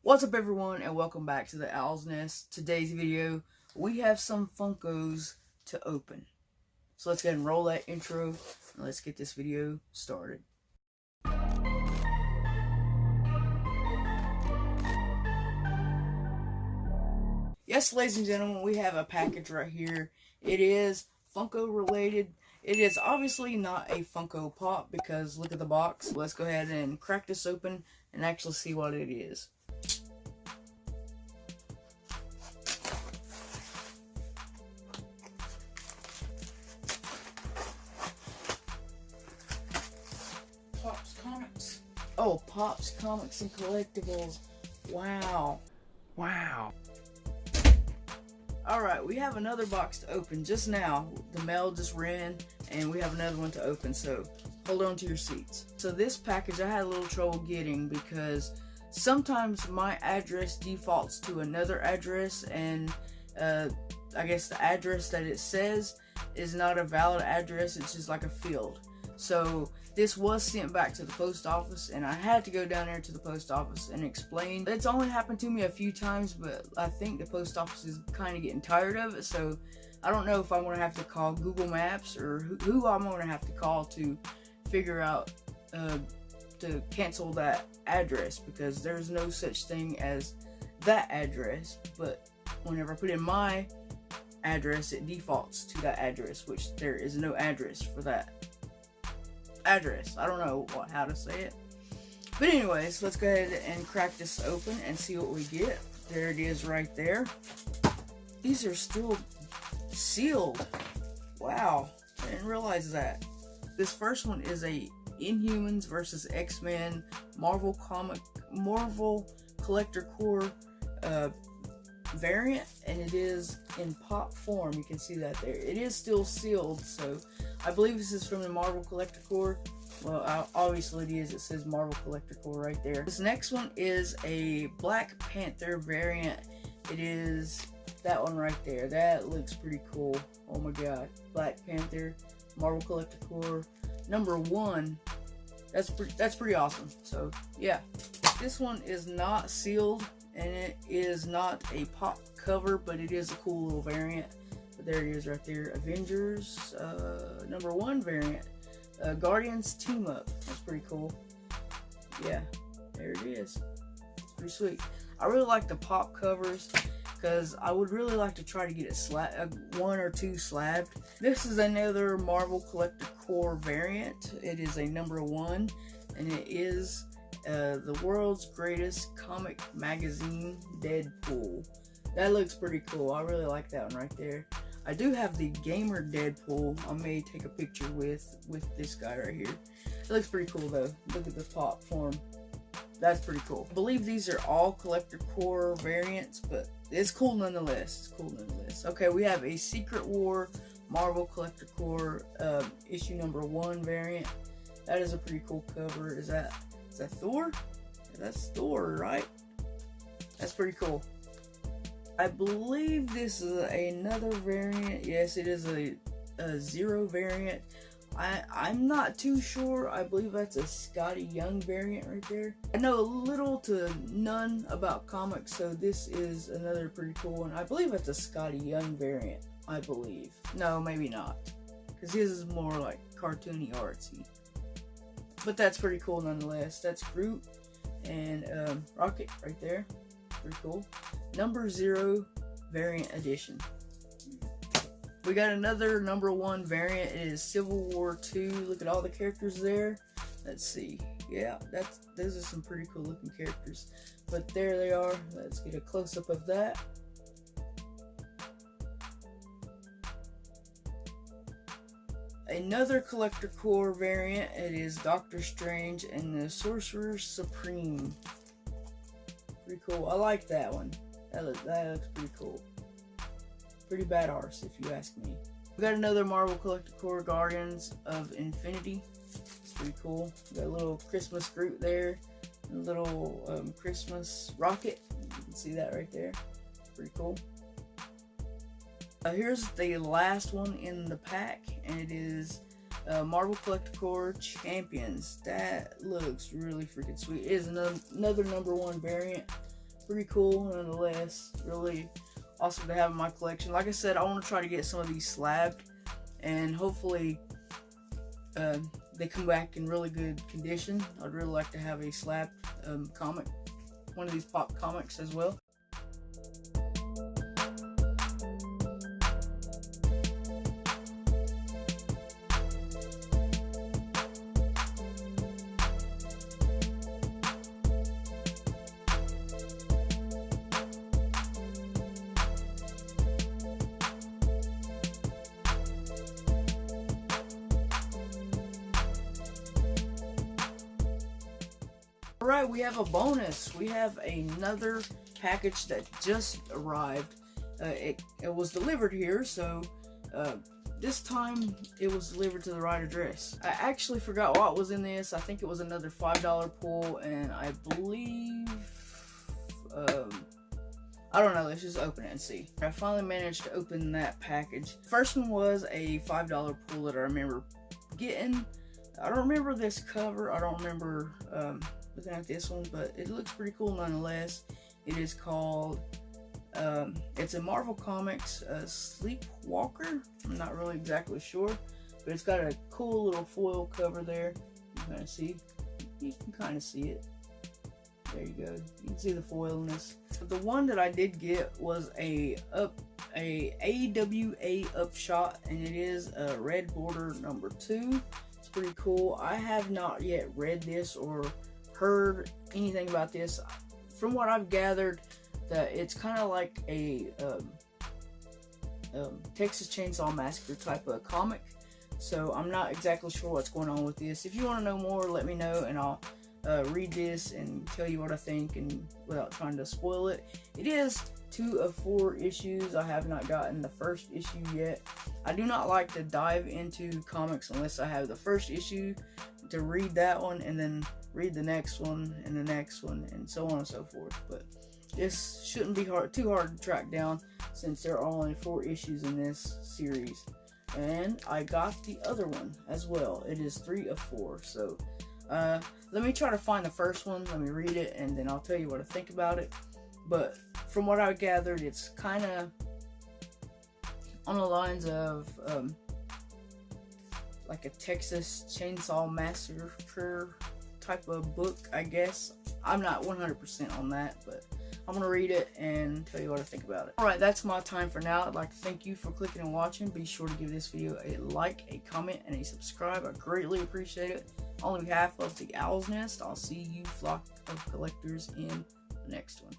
What's up everyone, and welcome back to the Owl's Nest. Today's video, we have some Funkos to open. So let's go ahead and roll that intro, and let's get this video started. Yes, ladies and gentlemen, we have a package right here. It is Funko related. It is obviously not a Funko Pop because look at the box. Let's go ahead and crack this open and actually see what it is. Pop's Comics. Oh, Pop's Comics and Collectibles. Wow. Alright, we have another box to open just now. The mail just ran, and we have another one to open, so hold on to your seats. So this package I had a little trouble getting because sometimes my address defaults to another address, and I guess the address that it says is not a valid address, it's just like a field. So this was sent back to the post office, and I had to go down there to the post office and explain. It's only happened to me a few times, but I think the post office is kind of getting tired of it, so I don't know if I'm going to have to call Google Maps or who I'm going to have to call to figure out to cancel that address, because there's no such thing as that address, but whenever I put in my address, it defaults to that address, which there is no address for that address. I don't know how to say it. But anyways, let's go ahead and crack this open and see what we get. There it is right there. These are still sealed. Wow, I didn't realize that. This first one is a Inhumans vs. X-Men Marvel Collector Core variant, and it is in pop form. You can see that there. It is still sealed, so I believe this is from the Marvel Collector Core. Well, obviously it is. It says Marvel Collector Core right there. This next one is a Black Panther variant. It is that one right there. That looks pretty cool. Oh my god. Black Panther, Marvel Collector Core, #1. That's pretty awesome. So yeah. This one is not sealed, and it is not a pop cover, but it is a cool little variant. But there it is right there. Avengers #1 variant. Guardians Team Up. That's pretty cool. Yeah, there it is. It's pretty sweet. I really like the pop covers because I would really like to try to get it one or two slabbed. This is another Marvel Collector Core variant. It is a #1, and it is the world's greatest comic magazine, Deadpool. That looks pretty cool. I really like that one right there. I do have the Gamer Deadpool I may take a picture with this guy right here. It looks pretty cool though. Look at the pop form. That's pretty cool. I believe these are all Collector Core variants, but it's cool nonetheless. It's cool nonetheless. Okay, we have a Secret War Marvel Collector Core issue #1 variant. That is a pretty cool cover. Is that Thor? That's Thor, right? That's pretty cool. I believe this is another variant. Yes, it is a Zero variant. I'm not too sure. I believe that's a Scotty Young variant right there. I know a little to none about comics, so this is another pretty cool one. I believe it's a Scotty Young variant. I believe. No, maybe not, because his is more like cartoony, artsy. But that's pretty cool nonetheless. That's Groot and Rocket right there. Pretty cool. #0 variant edition. We got another #1 variant. It is Civil War II. Look at all the characters there. Let's see. Yeah, those are some pretty cool looking characters. But there they are. Let's get a close up of that. Another Collector Core variant. It is Doctor Strange and the Sorcerer Supreme. Pretty cool. I like that one. That looks pretty cool. Pretty badass, if you ask me. We got another Marvel Collector Core Guardians of Infinity. It's pretty cool. We got a little Christmas Groot there. A little Christmas Rocket. You can see that right there. Pretty cool. Here's the last one in the pack, and it is Marvel Collector Core Champions. That looks really freaking sweet. It is another #1 variant. pretty cool nonetheless. Really awesome to have in my collection. Like I said, I want to try to get some of these slabbed, and hopefully they come back in really good condition. I'd really like to have a slabbed comic, one of these pop comics as well. Alright, we have a bonus. We have another package that just arrived. It was delivered here, so this time it was delivered to the right address. I actually forgot what was in this. I think it was another $5 pull, and I believe, I don't know, let's just open it and see. I finally managed to open that package. First one was a $5 pull that I remember getting. I don't remember this cover. I don't remember looking at this one, but it looks pretty cool nonetheless. It is called, it's a Marvel Comics Sleepwalker. I'm not really exactly sure, but it's got a cool little foil cover there. You can see it. There you go. You can see the foil in this. But the one that I did get was a AWA Upshot, and it is a red border number 2. It's pretty cool. I have not yet read this or heard anything about this. From what I've gathered, that it's kind of like a Texas Chainsaw Massacre type of comic. So I'm not exactly sure what's going on with this. If you want to know more, let me know, and I'll read this and tell you what I think, and without trying to spoil it. It is 2 of 4 issues. I have not gotten the first issue yet. I do not like to dive into comics unless I have the first issue to read that one, and then read the next one, and the next one, and so on and so forth. But this shouldn't be too hard to track down, since there are only 4 issues in this series. And I got the other one as well. It is 3 of 4. So let me try to find the first one. Let me read it, and then I'll tell you what I think about it. But from what I gathered, it's kind of on the lines of like a Texas Chainsaw Massacre type of book, I guess. I'm not 100% on that, but I'm gonna read it and tell you what I think about it. Alright, that's my time for now. I'd like to thank you for clicking and watching. Be sure to give this video a like, a comment, and a subscribe. I greatly appreciate it. On behalf of the Owl's Nest, I'll see you, flock of collectors, in the next one.